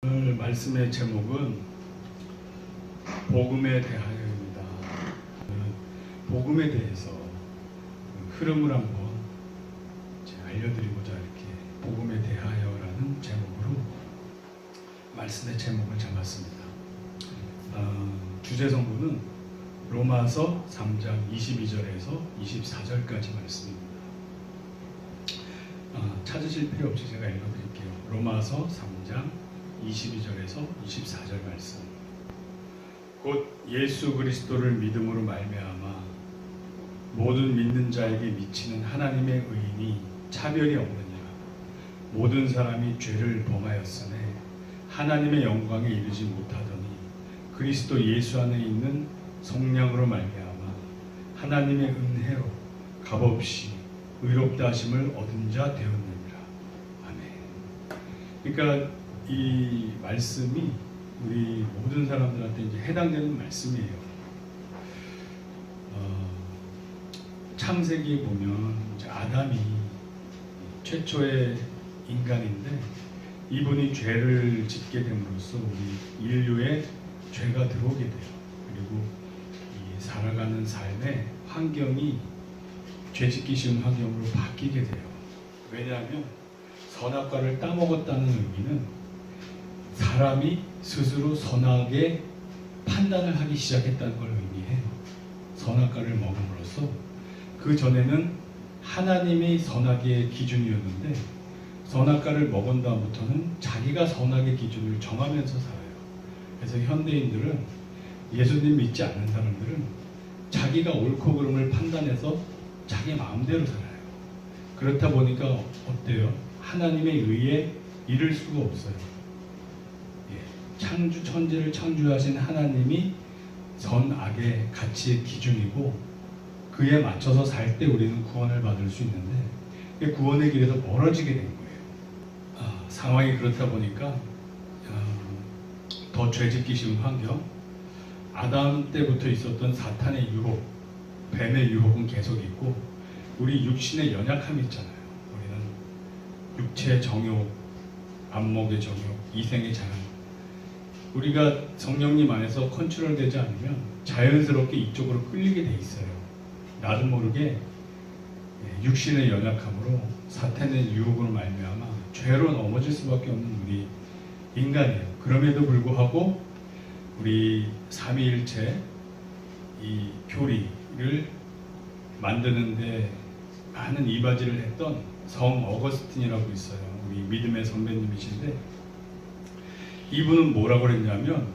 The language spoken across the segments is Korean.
오늘 말씀의 제목은 복음에 대하여입니다. 복음에 대해서 흐름을 한번 알려드리고자 이렇게 복음에 대하여라는 제목으로 말씀의 제목을 잡았습니다. 주제 성구는 로마서 3장 22절에서 24절까지 말씀입니다. 찾으실 필요 없이 제가 읽어드릴게요. 로마서 3장 22절에서 24절 말씀. 곧 예수 그리스도를 믿음으로 말미암아 모든 믿는 자에게 미치는 하나님의 의인이 차별이 없느니라. 모든 사람이 죄를 범하였으되 하나님의 영광에 이르지 못하더니 그리스도 예수 안에 있는 성령으로 말미암아 하나님의 은혜로 값없이 의롭다 하심을 얻은 자 되었느니라. 아멘. 그러니까 이 말씀이 우리 모든 사람들한테 이제 해당되는 말씀이에요. 창세기에 보면 이제 아담이 최초의 인간인데 이분이 죄를 짓게 됨으로써 우리 인류에 죄가 들어오게 돼요. 그리고 이 살아가는 삶의 환경이 죄짓기 쉬운 환경으로 바뀌게 돼요. 왜냐하면 선악과를 따먹었다는 의미는 사람이 스스로 선악의 판단을 하기 시작했다는 걸 의미해요. 선악과를 먹음으로써 그 전에는 하나님이 선악의 기준이었는데 선악과를 먹은 다음부터는 자기가 선악의 기준을 정하면서 살아요. 그래서 현대인들은 예수님 믿지 않는 사람들은 자기가 옳고 그름을 판단해서 자기 마음대로 살아요. 그렇다 보니까 어때요? 하나님의 의에 이를 수가 없어요. 천지를 창조하신 하나님이 선악의 가치의 기준이고 그에 맞춰서 살 때 우리는 구원을 받을 수 있는데 구원의 길에서 멀어지게 된 거예요. 상황이 그렇다 보니까 더 죄짓기 쉬운 환경, 아담 때부터 있었던 사탄의 유혹, 뱀의 유혹은 계속 있고 우리 육신의 연약함이 있잖아요. 우리는 육체의 정욕, 안목의 정욕, 이생의 자랑, 우리가 성령님 안에서 컨트롤되지 않으면 자연스럽게 이쪽으로 끌리게 돼 있어요. 나도 모르게 육신의 연약함으로 사탄의 유혹으로 말미암아 죄로 넘어질 수밖에 없는 우리 인간이에요. 그럼에도 불구하고 우리 삼위일체 이 교리를 만드는데 많은 이바지를 했던 성 어거스틴이라고 있어요. 우리 믿음의 선배님이신데 이분은 뭐라고 그랬냐면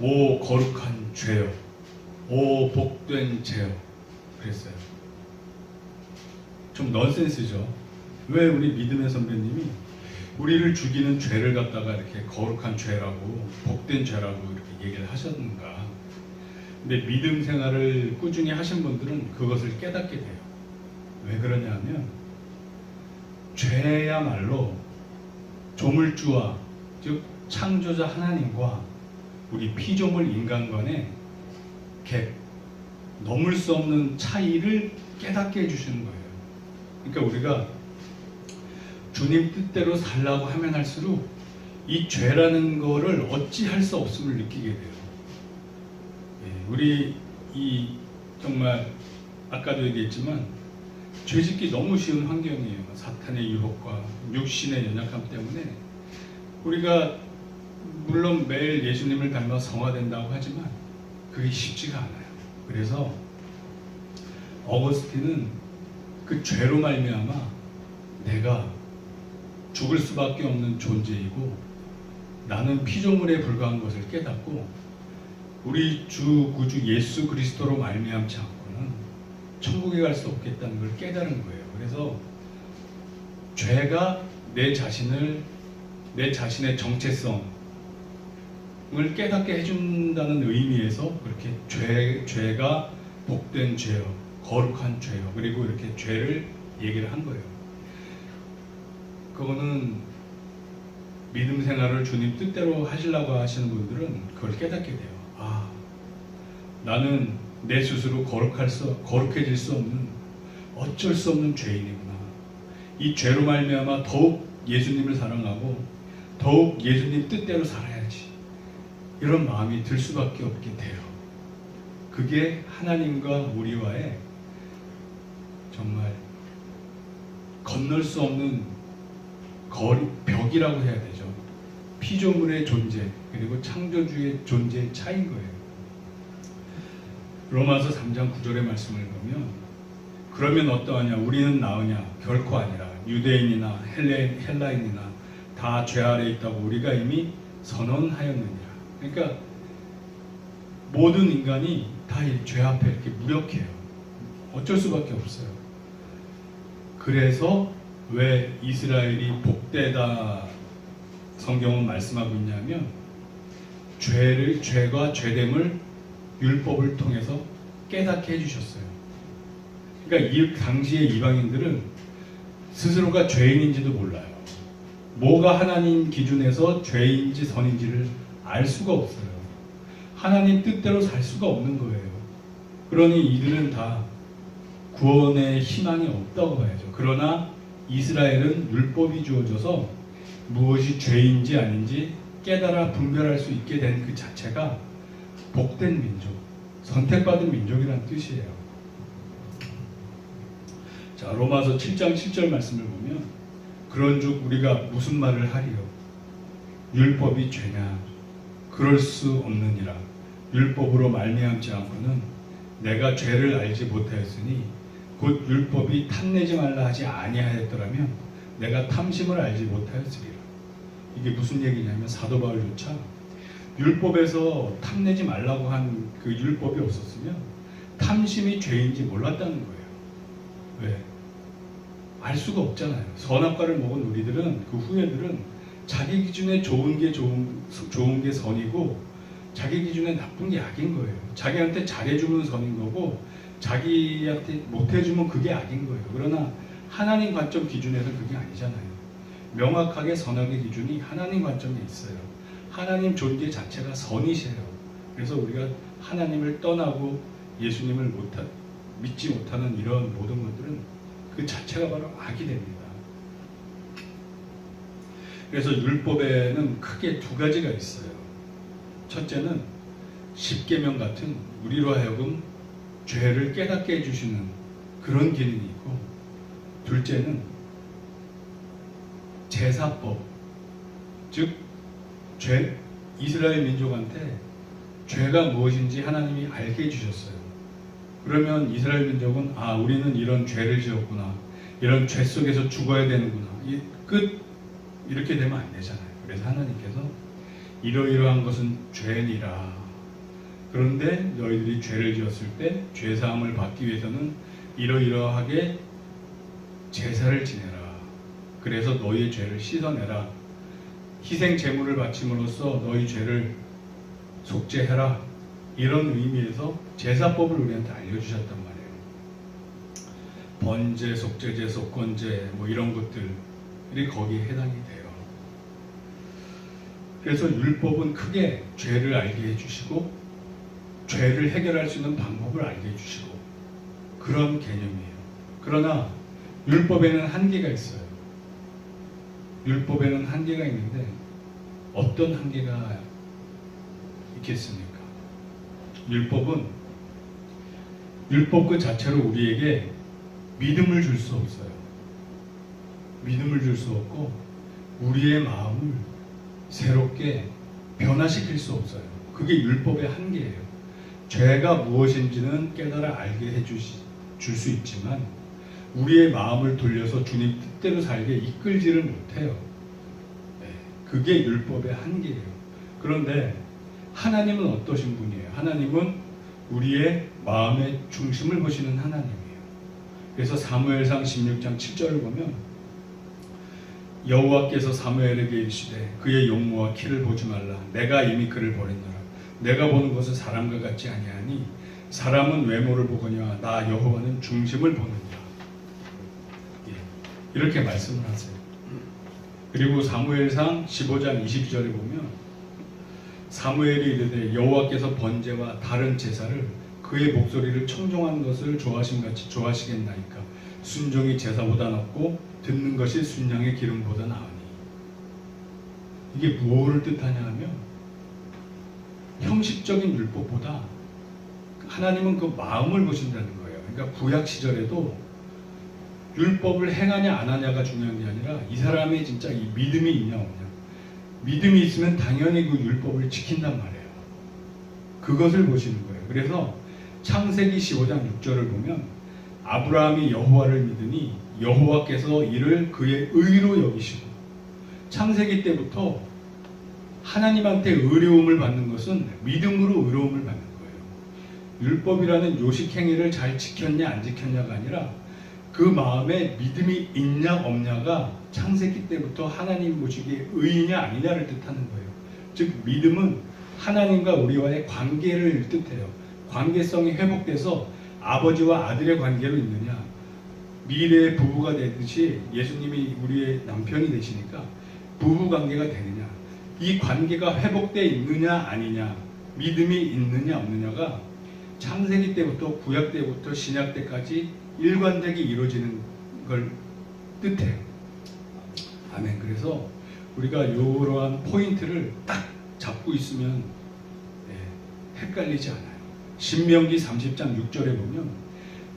오 거룩한 죄요, 오 복된 죄요 그랬어요. 좀 넌센스죠. 왜 우리 믿음의 선배님이 우리를 죽이는 죄를 갖다가 이렇게 거룩한 죄라고 복된 죄라고 이렇게 얘기를 하셨는가. 근데 믿음 생활을 꾸준히 하신 분들은 그것을 깨닫게 돼요. 왜 그러냐면 죄야말로 조물주와 즉 창조자 하나님과 우리 피조물 인간 간의 갭, 넘을 수 없는 차이를 깨닫게 해주시는 거예요. 그러니까 우리가 주님 뜻대로 살라고 하면 할수록 이 죄라는 거를 어찌할 수 없음을 느끼게 돼요. 우리 이 정말 아까도 얘기했지만 죄짓기 너무 쉬운 환경이에요. 사탄의 유혹과 육신의 연약함 때문에 우리가 물론 매일 예수님을 닮아 성화된다고 하지만 그게 쉽지가 않아요. 그래서 어거스틴은 그 죄로 말미암아 내가 죽을 수밖에 없는 존재이고 나는 피조물에 불과한 것을 깨닫고 우리 주 구주 예수 그리스도로 말미암지 않고는 천국에 갈 수 없겠다는 걸 깨달은 거예요. 그래서 죄가 내 자신의 정체성 을 깨닫게 해준다는 의미에서 그렇게 죄가 복된 죄요, 거룩한 죄요, 그리고 이렇게 죄를 얘기를 한 거예요. 그거는 믿음 생활을 주님 뜻대로 하시려고 하시는 분들은 그걸 깨닫게 돼요. 나는 내 스스로 거룩해질 수 없는 어쩔 수 없는 죄인이구나. 이 죄로 말미암아 더욱 예수님을 사랑하고 더욱 예수님 뜻대로 살아야지, 이런 마음이 들 수밖에 없게 돼요. 그게 하나님과 우리와의 정말 건널 수 없는 벽이라고 해야 되죠. 피조물의 존재 그리고 창조주의 존재의 차이인 거예요. 로마서 3장 9절의 말씀을 보면, 그러면 어떠하냐, 우리는 나으냐, 결코 아니라 유대인이나 헬라인이나 다 죄 아래 있다고 우리가 이미 선언하였느니라. 그러니까 모든 인간이 다 죄 앞에 이렇게 무력해요. 어쩔 수밖에 없어요. 그래서 왜 이스라엘이 복되다 성경은 말씀하고 있냐면, 죄와 죄됨을 율법을 통해서 깨닫게 해주셨어요. 그러니까 이 당시의 이방인들은 스스로가 죄인인지도 몰라요. 뭐가 하나님 기준에서 죄인지 선인지를 알 수가 없어요. 하나님 뜻대로 살 수가 없는 거예요. 그러니 이들은 다 구원의 희망이 없다고 봐야죠. 그러나 이스라엘은 율법이 주어져서 무엇이 죄인지 아닌지 깨달아 분별할 수 있게 된 그 자체가 복된 민족, 선택받은 민족이라는 뜻이에요. 자, 로마서 7장 7절 말씀을 보면, 그런즉 우리가 무슨 말을 하리요? 율법이 죄냐? 그럴 수 없느니라. 율법으로 말미암지 않고는 내가 죄를 알지 못하였으니 곧 율법이 탐내지 말라 하지 아니하였더라면 내가 탐심을 알지 못하였으리라. 이게 무슨 얘기냐면, 사도 바울조차 율법에서 탐내지 말라고 한 그 율법이 없었으면 탐심이 죄인지 몰랐다는 거예요. 왜? 알 수가 없잖아요. 선악과를 먹은 우리들은, 그 후예들은 자기 기준에 좋은 게 선이고 자기 기준에 나쁜 게 악인 거예요. 자기한테 잘해주면 선인 거고 자기한테 못해주면 그게 악인 거예요. 그러나 하나님 관점 기준에서는 그게 아니잖아요. 명확하게 선악의 기준이 하나님 관점에 있어요. 하나님 존재 자체가 선이세요. 그래서 우리가 하나님을 떠나고 예수님을 믿지 못하는 이런 모든 것들은 그 자체가 바로 악이 됩니다. 그래서 율법에는 크게 두 가지가 있어요. 첫째는 십계명 같은 우리로 하여금 죄를 깨닫게 해주시는 그런 기능이 있고, 둘째는 제사법, 즉 이스라엘 민족한테 죄가 무엇인지 하나님이 알게 해주셨어요. 그러면 이스라엘 민족은 우리는 이런 죄를 지었구나, 이런 죄 속에서 죽어야 되는구나, 이렇게 되면 안 되잖아요. 그래서 하나님께서 이러이러한 것은 죄니라. 그런데 너희들이 죄를 지었을 때 죄사함을 받기 위해서는 이러이러하게 제사를 지내라. 그래서 너희의 죄를 씻어내라. 희생 제물을 바침으로써 너희 죄를 속죄해라. 이런 의미에서 제사법을 우리한테 알려주셨단 말이에요. 번제, 속죄제, 속건제 이런 것들이 거기에 해당이 돼요. 그래서 율법은 크게 죄를 알게 해주시고 죄를 해결할 수 있는 방법을 알게 해주시고 그런 개념이에요. 그러나 율법에는 한계가 있어요. 율법에는 한계가 있는데 어떤 한계가 있겠습니까? 율법은 율법 그 자체로 우리에게 믿음을 줄 수 없어요. 믿음을 줄 수 없고 우리의 마음을 새롭게 변화시킬 수 없어요. 그게 율법의 한계예요. 죄가 무엇인지는 깨달아 알게 해줄 수 있지만 우리의 마음을 돌려서 주님 뜻대로 살게 이끌지를 못해요. 그게 율법의 한계예요. 그런데 하나님은 어떠신 분이에요? 하나님은 우리의 마음의 중심을 보시는 하나님이에요. 그래서 사무엘상 16장 7절을 보면 여호와께서 사무엘에게 이르시되 그의 용모와 키를 보지 말라. 내가 이미 그를 버렸노라. 내가 보는 것은 사람과 같지 아니하니 사람은 외모를 보거니와 나 여호와는 중심을 보느니라. 이렇게 말씀을 하세요. 그리고 사무엘상 15장 22절에 보면 사무엘이 이르되 여호와께서 번제와 다른 제사를 그의 목소리를 청종하는 것을 좋아하심같이 좋아하시겠나이까. 순종이 제사보다 낫고 듣는 것이 순양의 기름보다 나으니. 이게 무엇을 뜻하냐 하면 형식적인 율법보다 하나님은 그 마음을 보신다는 거예요. 그러니까 구약 시절에도 율법을 행하냐 안 하냐가 중요한 게 아니라 이 사람의 진짜 이 믿음이 있냐 없냐. 믿음이 있으면 당연히 그 율법을 지킨단 말이에요. 그것을 보시는 거예요. 그래서 창세기 15장 6절을 보면 아브라함이 여호와를 믿으니 여호와께서 이를 그의 의로 여기시고, 창세기 때부터 하나님한테 의로움을 받는 것은 믿음으로 의로움을 받는 거예요. 율법이라는 요식 행위를 잘 지켰냐 안 지켰냐가 아니라 그 마음에 믿음이 있냐 없냐가 창세기 때부터 하나님 보시기에 의냐 아니냐를 뜻하는 거예요. 즉 믿음은 하나님과 우리와의 관계를 뜻해요. 관계성이 회복돼서 아버지와 아들의 관계로 있느냐, 미래의 부부가 되듯이 예수님이 우리의 남편이 되시니까 부부 관계가 되느냐, 이 관계가 회복되어 있느냐 아니냐, 믿음이 있느냐 없느냐가 창세기 때부터 구약 때부터 신약 때까지 일관되게 이루어지는 걸 뜻해요. 아멘. 그래서 우리가 이러한 포인트를 딱 잡고 있으면 헷갈리지 않아요. 신명기 30장 6절에 보면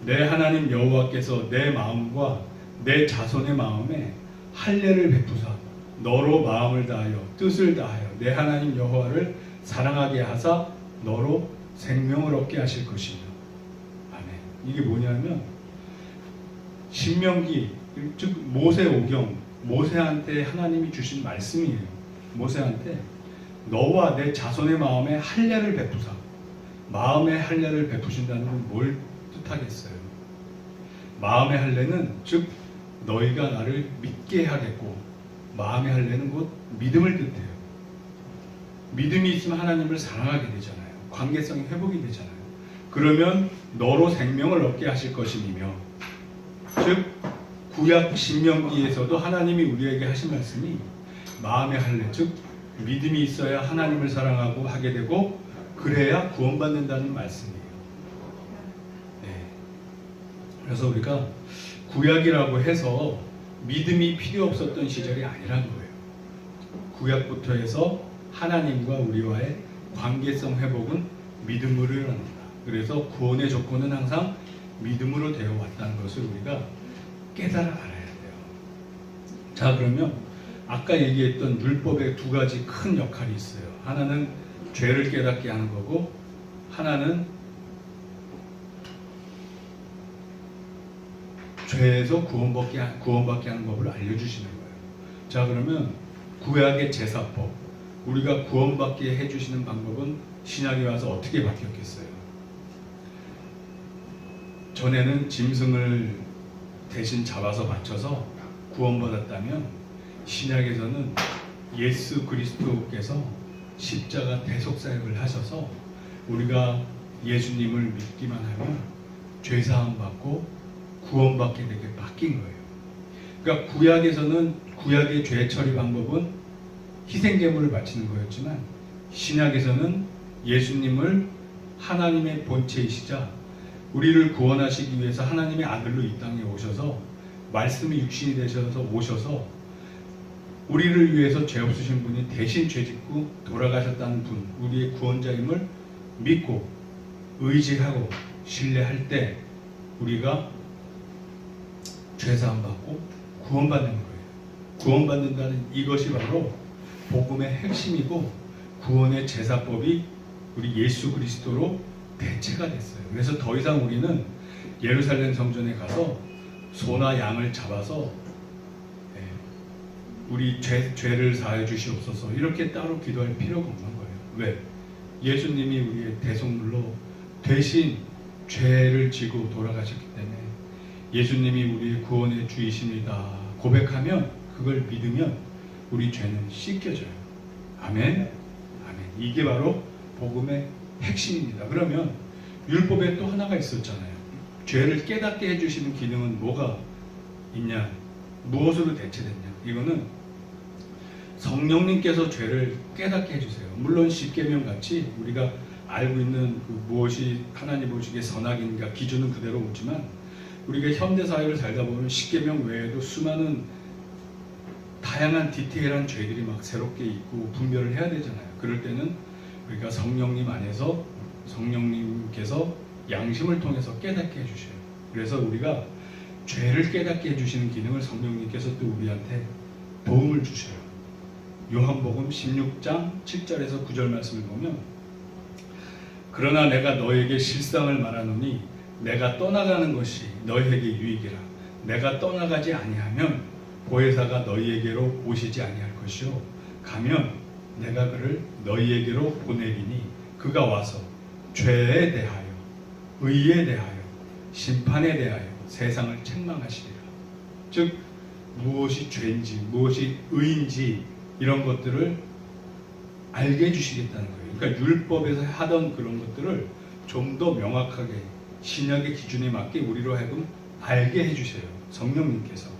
내 하나님 여호와께서 내 마음과 내 자손의 마음에 할례를 베푸사 너로 마음을 다하여 뜻을 다하여 내 하나님 여호와를 사랑하게 하사 너로 생명을 얻게 하실 것이며. 아멘. 이게 뭐냐면 신명기, 즉 모세오경, 모세한테 하나님이 주신 말씀이에요. 모세한테 너와 내 자손의 마음에 할례를 베푸사. 마음의 할례를 베푸신다는 건 뭘 뜻하겠어요? 마음의 할례는 즉 너희가 나를 믿게 하겠고, 마음의 할례는 곧 믿음을 뜻해요. 믿음이 있으면 하나님을 사랑하게 되잖아요. 관계성이 회복이 되잖아요. 그러면 너로 생명을 얻게 하실 것임이며, 즉 구약 신명기에서도 하나님이 우리에게 하신 말씀이 마음의 할례, 즉 믿음이 있어야 하나님을 사랑하고 하게 되고 그래야 구원받는다는 말씀이에요. 네. 그래서 우리가 구약이라고 해서 믿음이 필요 없었던 시절이 아니란 거예요. 구약부터 해서 하나님과 우리와의 관계성 회복은 믿음으로 일어납니다. 그래서 구원의 조건은 항상 믿음으로 되어 왔다는 것을 우리가 깨달아 알아야 돼요. 자, 그러면 아까 얘기했던 율법의 두 가지 큰 역할이 있어요. 하나는 죄를 깨닫게 하는 거고, 하나는 죄에서 구원받게 하는 법을 알려주시는 거예요. 자, 그러면 구약의 제사법, 우리가 구원받게 해주시는 방법은 신약에 와서 어떻게 바뀌었겠어요? 전에는 짐승을 대신 잡아서 바쳐서 구원받았다면, 신약에서는 예수 그리스도께서 십자가 대속사역을 하셔서 우리가 예수님을 믿기만 하면 죄사함 받고 구원받게 되게 바뀐 거예요. 그러니까 구약에서는 구약의 죄 처리 방법은 희생제물을 바치는 거였지만, 신약에서는 예수님을 하나님의 본체이시자 우리를 구원하시기 위해서 하나님의 아들로 이 땅에 오셔서 말씀이 육신이 되셔서 오셔서 우리를 위해서 죄 없으신 분이 대신 죄 짓고 돌아가셨다는 분, 우리의 구원자임을 믿고 의지하고 신뢰할 때 우리가 죄사함 받고 구원받는 거예요. 구원받는다는 이것이 바로 복음의 핵심이고, 구원의 제사법이 우리 예수 그리스도로 대체가 됐어요. 그래서 더 이상 우리는 예루살렘 성전에 가서 소나 양을 잡아서 우리 죄를 사해 주시옵소서 이렇게 따로 기도할 필요가 없는 거예요. 왜? 예수님이 우리의 대속물로 대신 죄를 지고 돌아가셨기 때문에 예수님이 우리의 구원의 주이십니다 고백하면, 그걸 믿으면 우리 죄는 씻겨져요. 아멘. 아멘. 이게 바로 복음의 핵심입니다. 그러면 율법에 또 하나가 있었잖아요. 죄를 깨닫게 해주시는 기능은 뭐가 있냐? 무엇으로 대체됐냐? 이거는 성령님께서 죄를 깨닫게 해주세요. 물론 십계명 같이 우리가 알고 있는 그 무엇이 하나님 보시기에 선악인가 기준은 그대로 묻지만, 우리가 현대 사회를 살다 보면 십계명 외에도 수많은 다양한 디테일한 죄들이 막 새롭게 있고 분별을 해야 되잖아요. 그럴 때는 우리가 성령님 안에서 성령님께서 양심을 통해서 깨닫게 해주셔요. 그래서 우리가 죄를 깨닫게 해주시는 기능을 성령님께서 또 우리한테 도움을 주셔요. 요한복음 16장 7절에서 9절 말씀을 보면, 그러나 내가 너에게 실상을 말하노니 내가 떠나가는 것이 너희에게 유익이라. 내가 떠나가지 아니하면 보혜사가 너희에게로 오시지 아니할 것이요, 가면 내가 그를 너희에게로 보내리니 그가 와서 죄에 대하여 의에 대하여 심판에 대하여 세상을 책망하시리라. 즉 무엇이 죄인지 무엇이 의인지 이런 것들을 알게 해주시겠다는 거예요. 그러니까 율법에서 하던 그런 것들을 좀 더 명확하게 신약의 기준에 맞게 우리로 하여금 알게 해주세요. 성령님께서.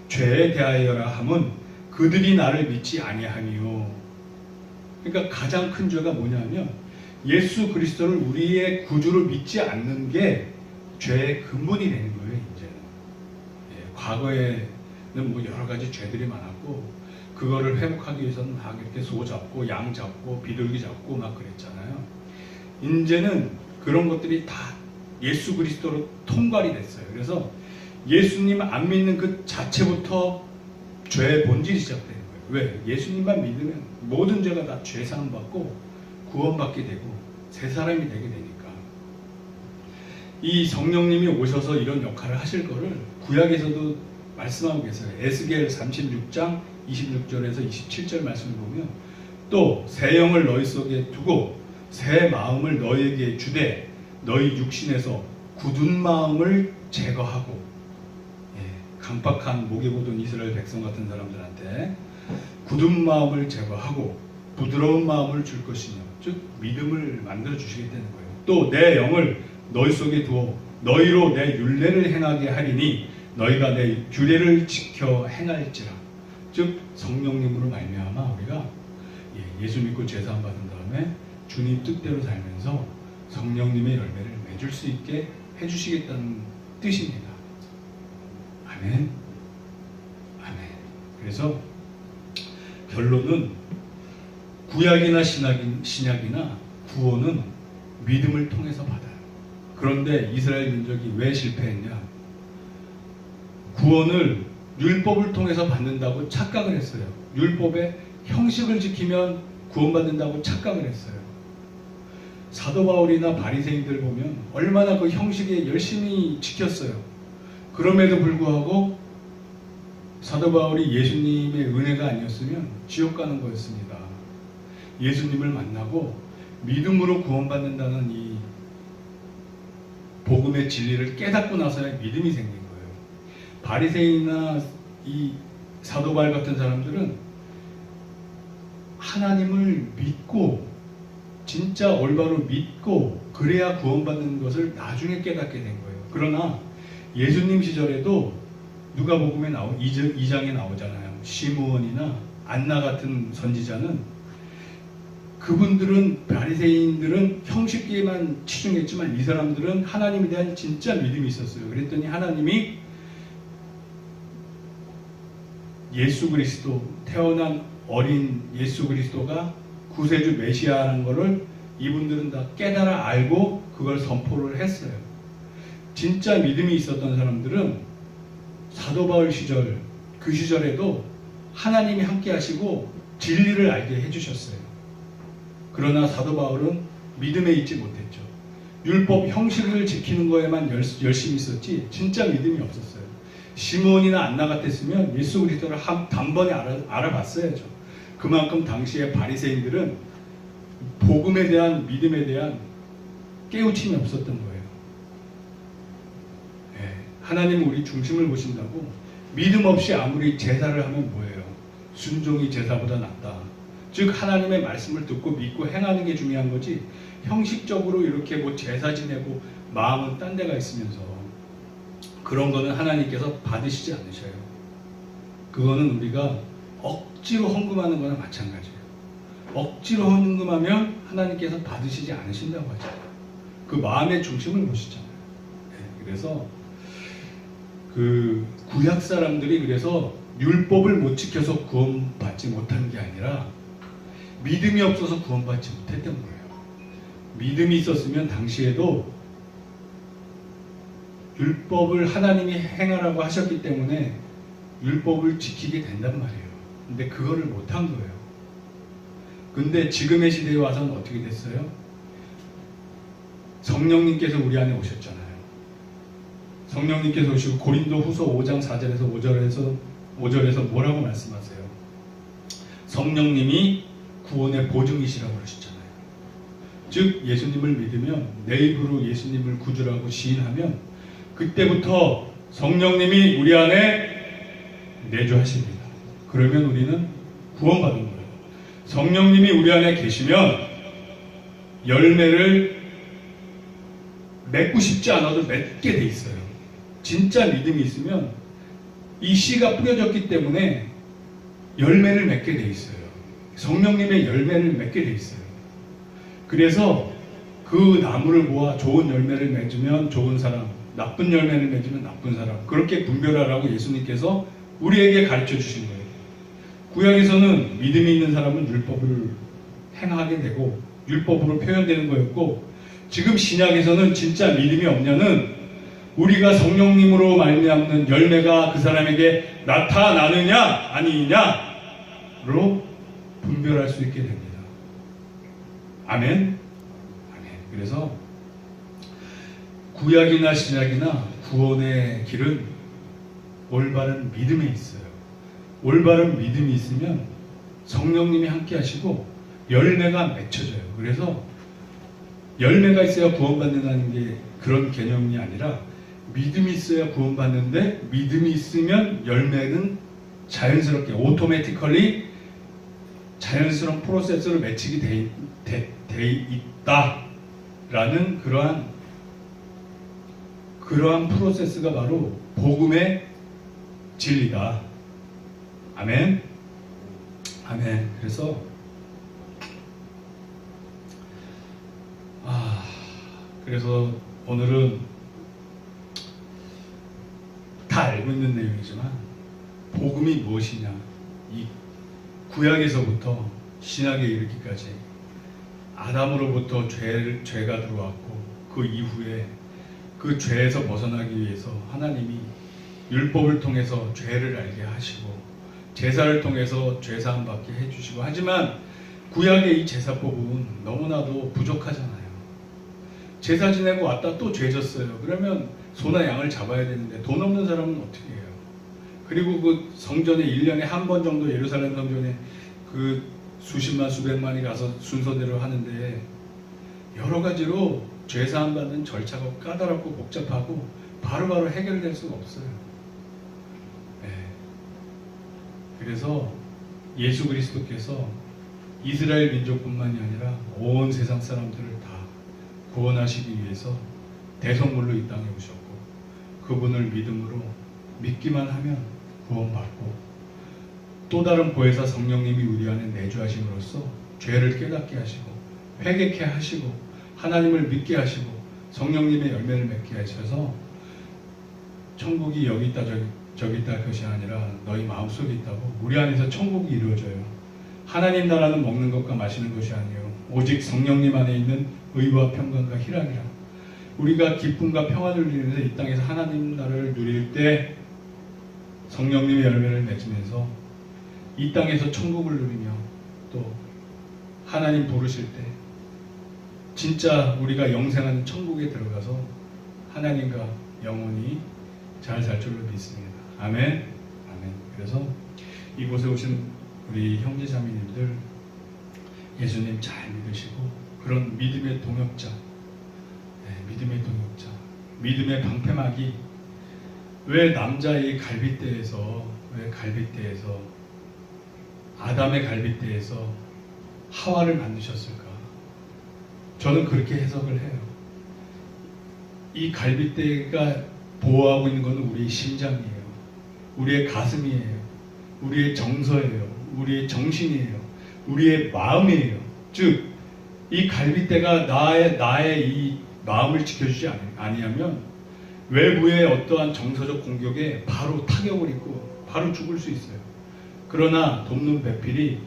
죄에 대하여라 함은 그들이 나를 믿지 아니하니요. 그러니까 가장 큰 죄가 뭐냐면 예수 그리스도를 우리의 구주로 믿지 않는 게 죄의 근본이 되는 거예요. 이제는. 과거에는 뭐 여러 가지 죄들이 많았고 그거를 회복하기 위해서는 막 이렇게 소 잡고 양 잡고 비둘기 잡고 막 그랬잖아요. 이제는 그런 것들이 다 예수 그리스도로 통괄이 됐어요. 그래서 예수님 안 믿는 그 자체부터 죄의 본질이 시작되는 거예요. 왜? 예수님만 믿으면 모든 죄가 다 죄 사함 받고 구원받게 되고 새 사람이 되게 되니까. 이 성령님이 오셔서 이런 역할을 하실 거를 구약에서도 말씀하고 계세요. 에스겔 36장 26절에서 27절 말씀을 보면, 또 새 영을 너희 속에 두고 새 마음을 너희에게 주되 너희 육신에서 굳은 마음을 제거하고, 강팍한 목에 고든 이스라엘 백성 같은 사람들한테 굳은 마음을 제거하고 부드러운 마음을 줄 것이며, 즉 믿음을 만들어 주시겠다는 거예요. 또 내 영을 너희 속에 두어 너희로 내 율례를 행하게 하리니 너희가 내 규례를 지켜 행할지라. 즉 성령님으로 말미암아 우리가 예수 믿고 제사함 받은 다음에 주님 뜻대로 살면서 성령님의 열매를 맺을 수 있게 해주시겠다는 뜻입니다. 아멘. 아멘. 그래서 결론은 구약이나 신약이나 구원은 믿음을 통해서 받아요. 그런데 이스라엘 민족이 왜 실패했냐? 구원을 율법을 통해서 받는다고 착각을 했어요. 율법의 형식을 지키면 구원받는다고 착각을 했어요. 사도 바울이나 바리새인들 보면 얼마나 그 형식에 열심히 지켰어요. 그럼에도 불구하고 사도 바울이 예수님의 은혜가 아니었으면 지옥 가는 거였습니다. 예수님을 만나고 믿음으로 구원받는다는 이 복음의 진리를 깨닫고 나서야 믿음이 생긴 거예요. 바리새인이나 이 사도 바울 같은 사람들은 하나님을 믿고 진짜 올바로 믿고 그래야 구원받는 것을 나중에 깨닫게 된 거예요. 그러나 예수님 시절에도 누가복음에 2장에 나오잖아요. 시므온이나 안나 같은 선지자는, 그분들은 바리새인들은 형식에만 치중했지만 이 사람들은 하나님에 대한 진짜 믿음이 있었어요. 그랬더니 하나님이 예수 그리스도, 태어난 어린 예수 그리스도가 구세주 메시아라는 것을 이분들은 다 깨달아 알고 그걸 선포를 했어요. 진짜 믿음이 있었던 사람들은 사도 바울 시절, 그 시절에도 하나님이 함께 하시고 진리를 알게 해주셨어요. 그러나 사도 바울은 믿음에 있지 못했죠. 율법 형식을 지키는 거에만 열심히 있었지 진짜 믿음이 없었어요. 시므온이나 안나 같았으면 예수 그리스도를 단번에 알아봤어야죠. 그만큼 당시에 바리새인들은 복음에 대한 믿음에 대한 깨우침이 없었던 거예요. 하나님은 우리 중심을 보신다고 믿음 없이 아무리 제사를 하면 뭐예요? 순종이 제사보다 낫다. 즉 하나님의 말씀을 듣고 믿고 행하는 게 중요한 거지, 형식적으로 이렇게 뭐 제사 지내고 마음은 딴 데가 있으면서 그런 거는 하나님께서 받으시지 않으셔요. 그거는 우리가 억지로 헌금하는 거나 마찬가지예요. 억지로 헌금하면 하나님께서 받으시지 않으신다고 하잖아요. 그 마음의 중심을 보시잖아요. 그래서 그 구약 사람들이 그래서 율법을 못 지켜서 구원받지 못한 게 아니라 믿음이 없어서 구원받지 못했던 거예요. 믿음이 있었으면 당시에도 율법을 하나님이 행하라고 하셨기 때문에 율법을 지키게 된단 말이에요. 근데 그거를 못한 거예요. 근데 지금의 시대에 와서는 어떻게 됐어요? 성령님께서 우리 안에 오셨잖아요. 성령님께서 오시고 고린도 후서 5장 4절에서 5절에서 뭐라고 말씀하세요? 성령님이 구원의 보증이시라고 그러셨잖아요. 즉 예수님을 믿으면 내 입으로 예수님을 구주라고 시인하면 그때부터 성령님이 우리 안에 내주하십니다. 그러면 우리는 구원받은 거예요. 성령님이 우리 안에 계시면 열매를 맺고 싶지 않아도 맺게 돼 있어요. 진짜 믿음이 있으면 이 씨가 뿌려졌기 때문에 열매를 맺게 돼 있어요. 성령님의 열매를 맺게 돼 있어요. 그래서 그 나무를 모아 좋은 열매를 맺으면 좋은 사람, 나쁜 열매를 맺으면 나쁜 사람, 그렇게 분별하라고 예수님께서 우리에게 가르쳐 주신 거예요. 구약에서는 믿음이 있는 사람은 율법을 행하게 되고 율법으로 표현되는 거였고, 지금 신약에서는 진짜 믿음이 없냐는 우리가 성령님으로 말미암는 열매가 그 사람에게 나타나느냐 아니냐로 분별할 수 있게 됩니다. 아멘. 아멘. 그래서 구약이나 신약이나 구원의 길은 올바른 믿음에 있어요. 올바른 믿음이 있으면 성령님이 함께 하시고 열매가 맺혀져요. 그래서 열매가 있어야 구원받는다는 게 그런 개념이 아니라 믿음이 있어야 구원받는데, 믿음이 있으면 열매는 자연스럽게 오토매티컬리 자연스러운 프로세스로 맺히게 돼 있다라는 그러한 프로세스가 바로 복음의 진리다. 아멘. 아멘. 그래서 오늘은 다 알고 있는 내용이지만 복음이 무엇이냐, 이 구약에서부터 신약에 이르기까지 아담으로부터 죄가 들어왔고 그 이후에 그 죄에서 벗어나기 위해서 하나님이 율법을 통해서 죄를 알게 하시고 제사를 통해서 죄사함 받게 해주시고, 하지만 구약의 이 제사법은 너무나도 부족하잖아요. 제사 지내고 왔다 또 죄 졌어요. 그러면 소나 양을 잡아야 되는데 돈 없는 사람은 어떻게 해요? 그리고 그 성전에 1년에 한 번 정도 예루살렘 성전에 그 수십만 수백만이 가서 순서대로 하는데 여러 가지로 죄사함 받는 절차가 까다롭고 복잡하고 바로바로 해결될 수가 없어요. 네. 그래서 예수 그리스도께서 이스라엘 민족뿐만이 아니라 온 세상 사람들을 다 구원하시기 위해서 대성물로 이 땅에 오셨고, 그분을 믿음으로 믿기만 하면 구원받고, 또 다른 보혜사 성령님이 우리 안에 내주하심으로써 죄를 깨닫게 하시고 회개케 하시고 하나님을 믿게 하시고 성령님의 열매를 맺게 하셔서 천국이 여기 있다 저기 있다 것이 아니라 너희 마음속에 있다고, 우리 안에서 천국이 이루어져요. 하나님 나라는 먹는 것과 마시는 것이 아니에요. 오직 성령님 안에 있는 의와 평강과 희락이라. 우리가 기쁨과 평안을 누리면서 이 땅에서 하나님 나라를 누릴 때 성령님의 열매를 맺으면서 이 땅에서 천국을 누리며 또 하나님 부르실 때 진짜 우리가 영생하는 천국에 들어가서 하나님과 영원히 잘 살 줄로 믿습니다. 아멘. 아멘. 그래서 이곳에 오신 우리 형제자매님들 예수님 잘 믿으시고 그런 믿음의 동역자, 믿음의 동역자, 믿음의 방패막이 왜 남자의 갈빗대에서 아담의 갈빗대에서 하와를 만드셨을까? 저는 그렇게 해석을 해요. 이 갈빗대가 보호하고 있는 것은 우리의 심장이에요. 우리의 가슴이에요. 우리의 정서예요. 우리의 정신이에요. 우리의 마음이에요. 즉, 이 갈빗대가 나의 이 마음을 지켜주지 아니하면 외부의 어떠한 정서적 공격에 바로 타격을 입고 바로 죽을 수 있어요. 그러나 돕는 배필이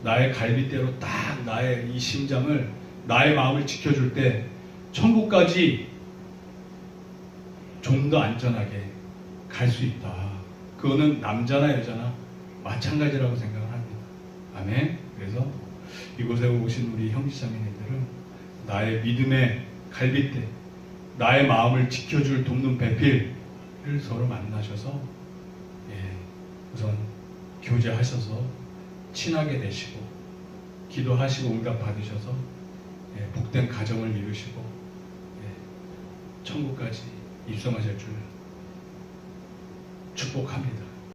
나의 갈빗대로 딱 나의 이 심장을, 나의 마음을 지켜줄 때 천국까지 좀 더 안전하게 갈 수 있다. 그거는 남자나 여자나 마찬가지라고 생각을 합니다. 아멘. 그래서 이곳에 오신 우리 형제자매님들은 나의 믿음의 갈빗대, 나의 마음을 지켜줄 돕는 배필을 서로 만나셔서 우선 교제하셔서 친하게 되시고 기도하시고 응답 받으셔서 복된 가정을 이루시고 천국까지 입성하실 줄 축복합니다.